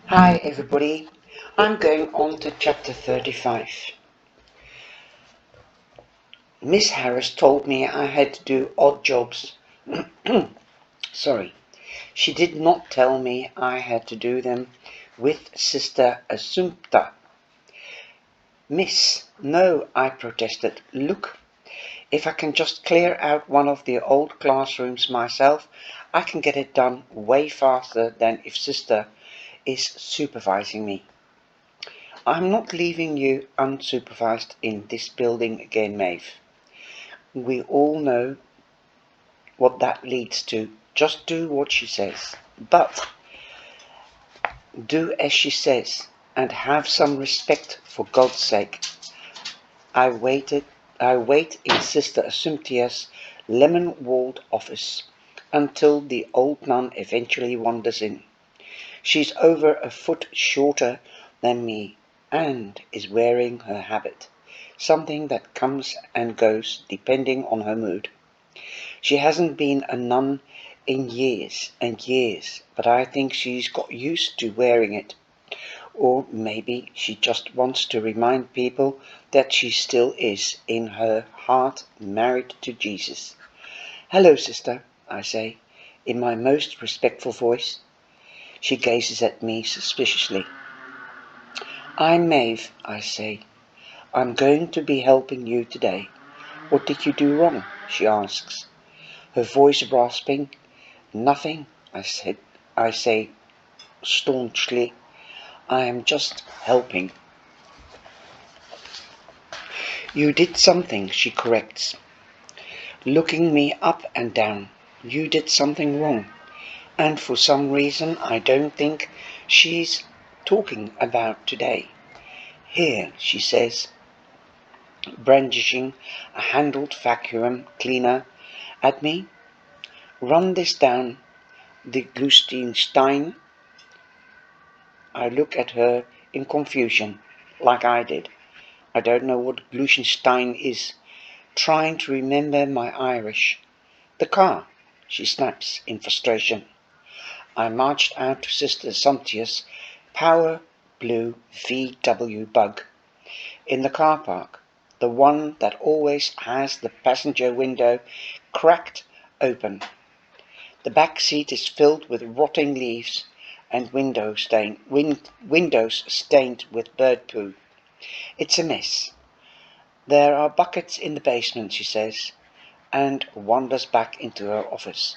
Hi everybody, I'm going on to chapter 35. Miss Harris told me I had to do odd jobs. Sorry, she did not tell me I had to do them with Sister Assumpta. Miss, no, I protested. Look, if I can just clear out one of the old classrooms myself, I can get it done way faster than if Sister is supervising me. I'm not leaving you unsupervised in this building again, Maeve. We all know what that leads to. Just do what she says. But do as she says and have some respect for God's sake. I wait in Sister Assumptia's lemon-walled office until the old nun eventually wanders in. She's over a foot shorter than me and is wearing her habit, something that comes and goes depending on her mood. She hasn't been a nun in years and years, but I think she's got used to wearing it. Or maybe she just wants to remind people that she still is, in her heart, married to Jesus. Hello, sister, I say, in my most respectful voice. She gazes at me suspiciously. I'm Maeve, I say. I'm going to be helping you today. What did you do wrong? She asks, her voice rasping. Nothing, I say staunchly. I am just helping. You did something, she corrects, looking me up and down. You did something wrong. And for some reason I don't think she's talking about today. Here, she says, brandishing a handled vacuum cleaner at me. Run this down the Glustenstein. I look at her in confusion, like I did. I don't know what Glutenstein is. Trying to remember my Irish. The car, she snaps in frustration. I marched out to Sister Assumptia's power blue VW bug in the car park, the one that always has the passenger window cracked open. The back seat is filled with rotting leaves and windows stained with bird poo. It's a mess. There are buckets in the basement, she says, and wanders back into her office.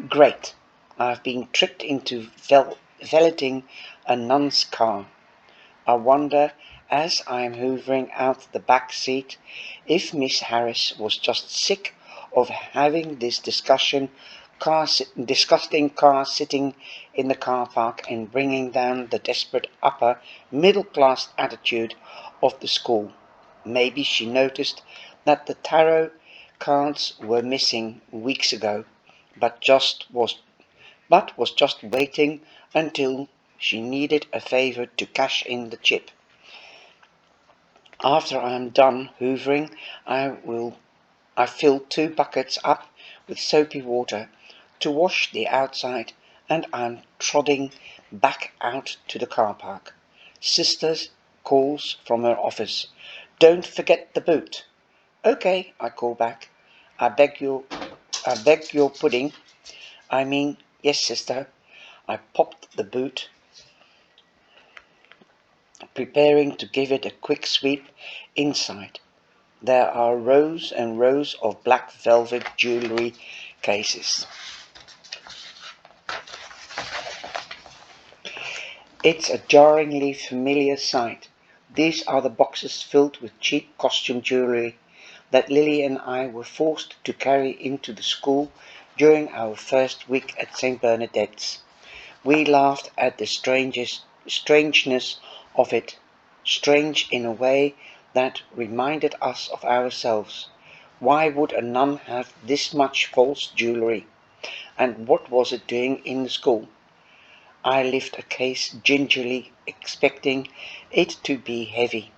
Great. I've been tricked into valeting a nun's car. I wonder, as I am hoovering out the back seat, if Miss Harris was just sick of having this disgusting car sitting in the car park and bringing down the desperate upper middle class attitude of the school. Maybe she noticed that the tarot cards were missing weeks ago, but was just waiting until she needed a favor to cash in the chip. After I am done hoovering, I fill 2 buckets up with soapy water to wash the outside, and I'm trotting back out to the car park. Sisters calls from her office. Don't forget the boot. Okay, I call back. I beg your pudding. I mean, yes, sister. I popped the boot, preparing to give it a quick sweep inside. There are rows and rows of black velvet jewellery cases. It's a jarringly familiar sight. These are the boxes filled with cheap costume jewellery that Lily and I were forced to carry into the school during our first week at St. Bernadette's. We laughed at the strangeness of it, strange in a way that reminded us of ourselves. Why would a nun have this much false jewellery? And what was it doing in the school? I lift a case gingerly, expecting it to be heavy.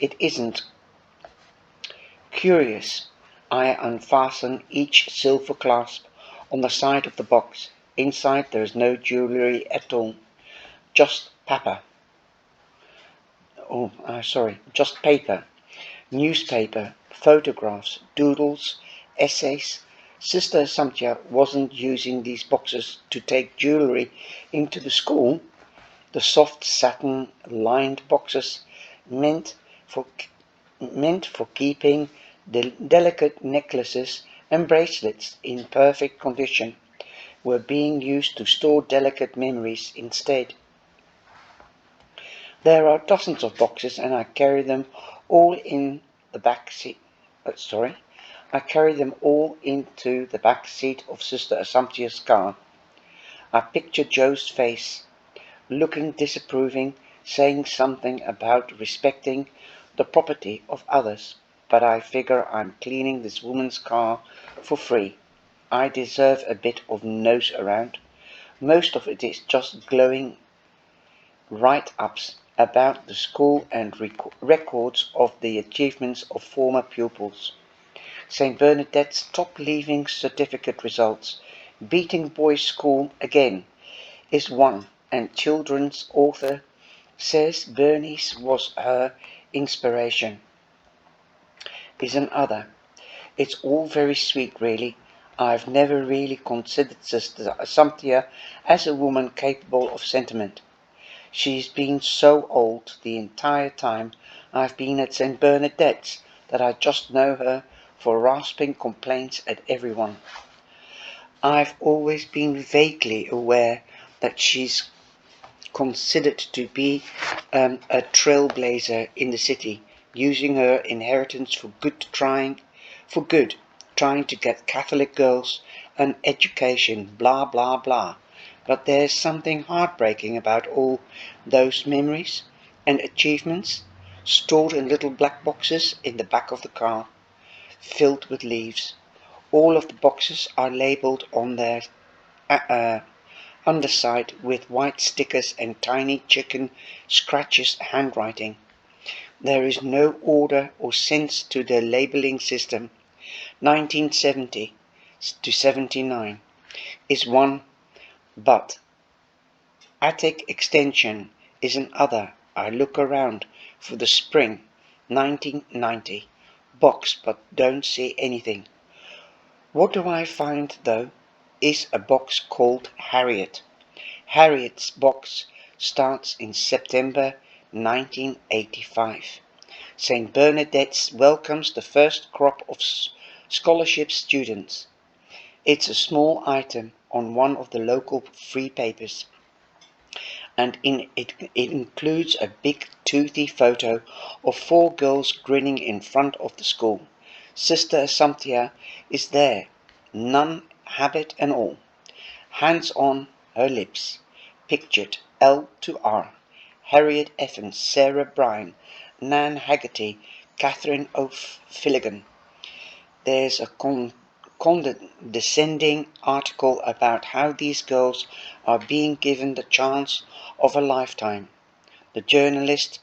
It isn't. Curious, I unfasten each silver clasp on the side of the box. Inside there is no jewellery at all. just just paper, newspaper, photographs, doodles, essays. Sister Samtia wasn't using these boxes to take jewellery into the school. The soft satin-lined boxes meant for keeping the delicate necklaces and bracelets in perfect condition were being used to store delicate memories instead. There are dozens of boxes and I carry them all in the back seat. I carry them all into the back seat of Sister Assumptia's car. I picture Joe's face, looking disapproving, saying something about respecting the property of others, but I figure I'm cleaning this woman's car for free. I deserve a bit of nose around. Most of it is just glowing write-ups about the school and records of the achievements of former pupils. St. Bernadette's top leaving certificate results, beating boys' school again, is one, and children's author says Bernice was her inspiration, is another. It's all very sweet, really. I've never really considered Sister Assumptia as a woman capable of sentiment. She's been so old the entire time I've been at St. Bernadette's that I just know her for rasping complaints at everyone. I've always been vaguely aware that she's considered to be a trailblazer in the city, using her inheritance for good, trying to get Catholic girls an education, blah blah blah. But there's something heartbreaking about all those memories and achievements stored in little black boxes in the back of the car, filled with leaves. All of the boxes are labelled on their underside with white stickers and tiny chicken scratches handwriting. There is no order or sense to the labelling system. 1970 to 79 is one, but attic extension is another. I look around for the spring 1990 box but don't see anything. What do I find though is a box called Harriet. Harriet's box starts in September 1985. St. Bernadette's welcomes the first crop of scholarship students. It's a small item on one of the local free papers, and it includes a big toothy photo of 4 girls grinning in front of the school. Sister Assumptia is there, nun habit and all, hands on her lips, pictured L to R, Harriet Evans, Sarah Bryan, Nan Haggerty, Catherine O'Filligan. There's a condescending article about how these girls are being given the chance of a lifetime. The journalist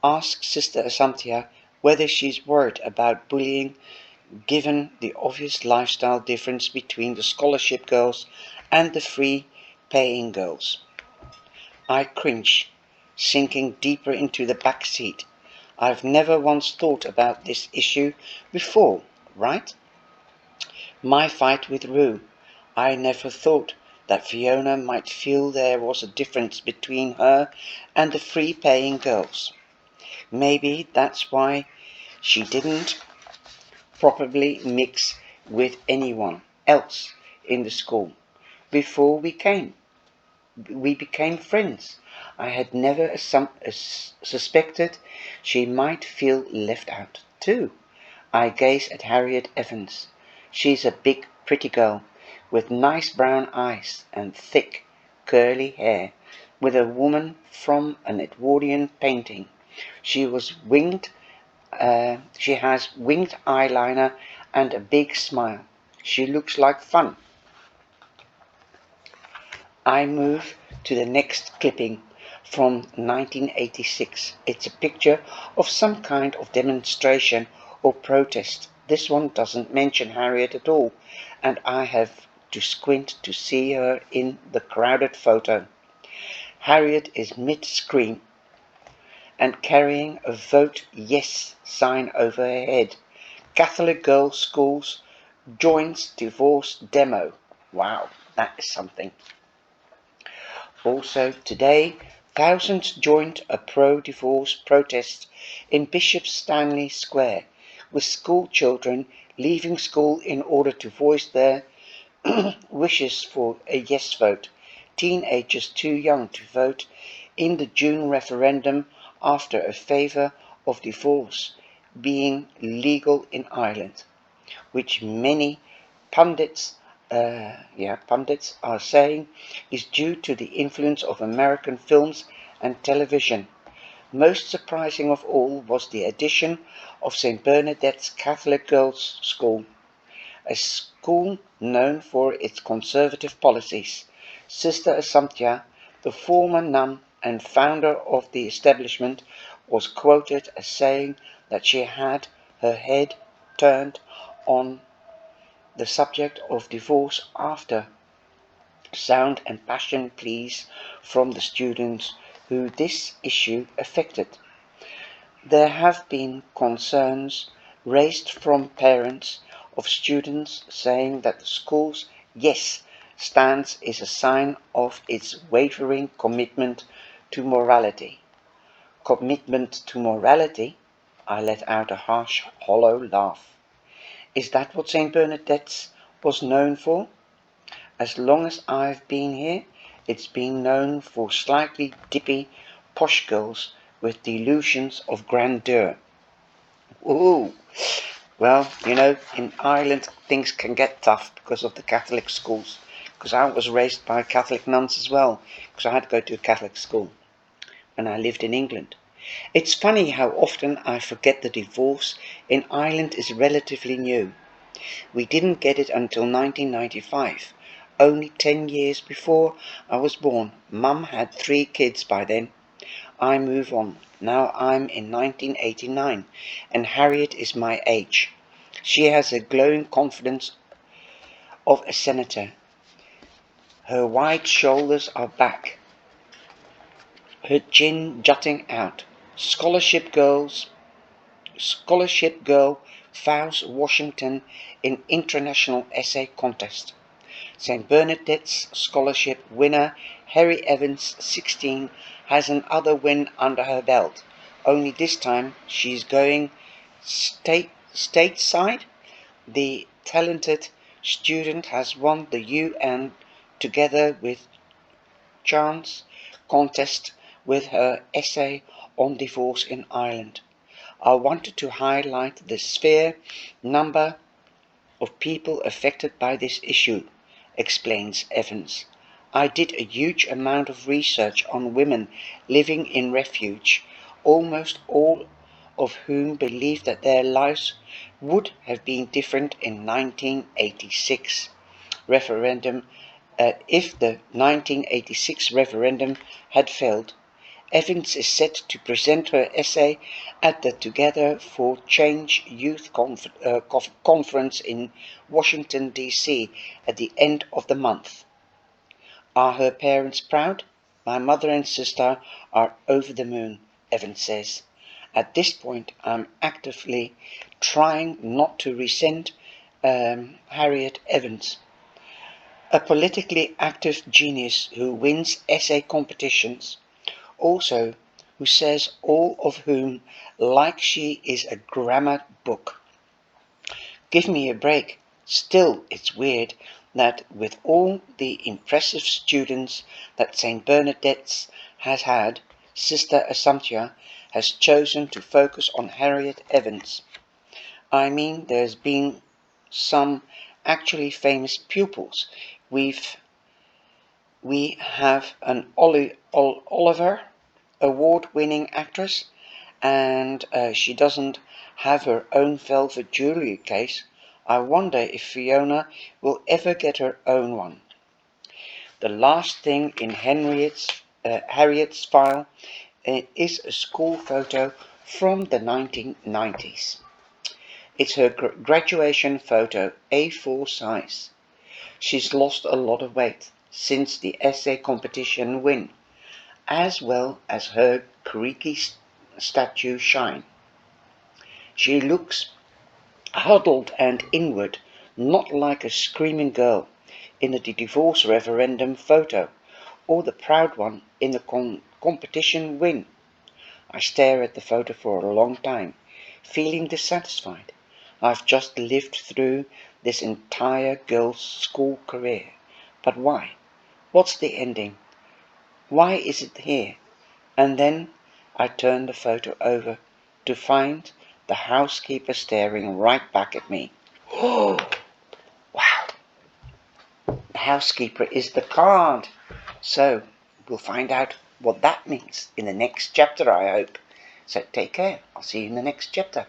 asks Sister Assumptia whether she's worried about bullying given the obvious lifestyle difference between the scholarship girls and the free-paying girls. I cringe, sinking deeper into the back seat. I've never once thought about this issue before, right? My fight with Rue. I never thought that Fiona might feel there was a difference between her and the free-paying girls. Maybe that's why she didn't properly mix with anyone else in the school before we became friends. I had never suspected she might feel left out too. I gaze at Harriet Evans. She's a big, pretty girl with nice brown eyes and thick, curly hair, with a woman from an Edwardian painting. She has winged eyeliner and a big smile. She looks like fun. I move to the next clipping from 1986. It's a picture of some kind of demonstration or protest. This one doesn't mention Harriet at all, and I have to squint to see her in the crowded photo. Harriet is mid-scream and carrying a Vote Yes sign over her head. Catholic girls' schools joins divorce demo. Wow, that is something. Also today, thousands joined a pro-divorce protest in Bishop Stanley Square, with school children leaving school in order to voice their wishes for a yes vote. Teenagers too young to vote in the June referendum after a favour of divorce being legal in Ireland, which many pundits pundits are saying is due to the influence of American films and television. Most surprising of all was the addition of St. Bernadette's Catholic Girls' School, a school known for its conservative policies. Sister Assumpta, the former nun and founder of the establishment, was quoted as saying that she had her head turned on the subject of divorce after sound and passionate pleas from the students who this issue affected. There have been concerns raised from parents of students saying that the school's yes stance is a sign of its wavering commitment to morality. Commitment to morality? I let out a harsh, hollow laugh. Is that what St. Bernadette's was known for? As long as I've been here, it's been known for slightly dippy posh girls with delusions of grandeur. Ooh, well, in Ireland things can get tough because of the Catholic schools. Because I was raised by Catholic nuns as well, because I had to go to a Catholic school when I lived in England. It's funny how often I forget the divorce in Ireland is relatively new. We didn't get it until 1995, only 10 years before I was born. Mum had 3 kids by then. I move on. Now I'm in 1989, and Harriet is my age. She has a glowing confidence of a senator. Her wide shoulders are back, her chin jutting out. Scholarship girl fouls Washington in international essay contest. St. Bernadette's scholarship winner Harry Evans, 16, has another win under her belt. Only this time she's going stateside. The talented student has won the UN Together with Chance contest with her essay on divorce in Ireland. I wanted to highlight the sheer number of people affected by this issue, explains Evans. I did a huge amount of research on women living in refuge, almost all of whom believe that their lives would have been different in 1986 referendum if the 1986 referendum had failed. Evans is set to present her essay at the Together for Change Youth Conference in Washington, D.C. at the end of the month. Are her parents proud? My mother and sister are over the moon, Evans says. At this point, I'm actively trying not to resent Harriet Evans, a politically active genius who wins essay competitions, also who says all of whom like she is a grammar book. Give me a break. Still, it's weird that with all the impressive students that St. Bernadette's has had, Sister Assumpta has chosen to focus on Harriet Evans. I mean, there's been some actually famous pupils. We have an Oliver award-winning actress, and she doesn't have her own velvet jewelry case. I wonder if Fiona will ever get her own one. The last thing in Harriet's file is a school photo from the 1990s. It's her graduation photo, A4 size. She's lost a lot of weight since the essay competition win. as well as her creaky statue shine. She looks huddled and inward, not like a screaming girl in the divorce referendum photo, or the proud one in the competition win. I stare at the photo for a long time, feeling dissatisfied. I've just lived through this entire girl's school career. But why? What's the ending? Why is it here? And then I turn the photo over to find the housekeeper staring right back at me. Oh, wow. The housekeeper is the card. So we'll find out what that means in the next chapter, I hope. So take care. I'll see you in the next chapter.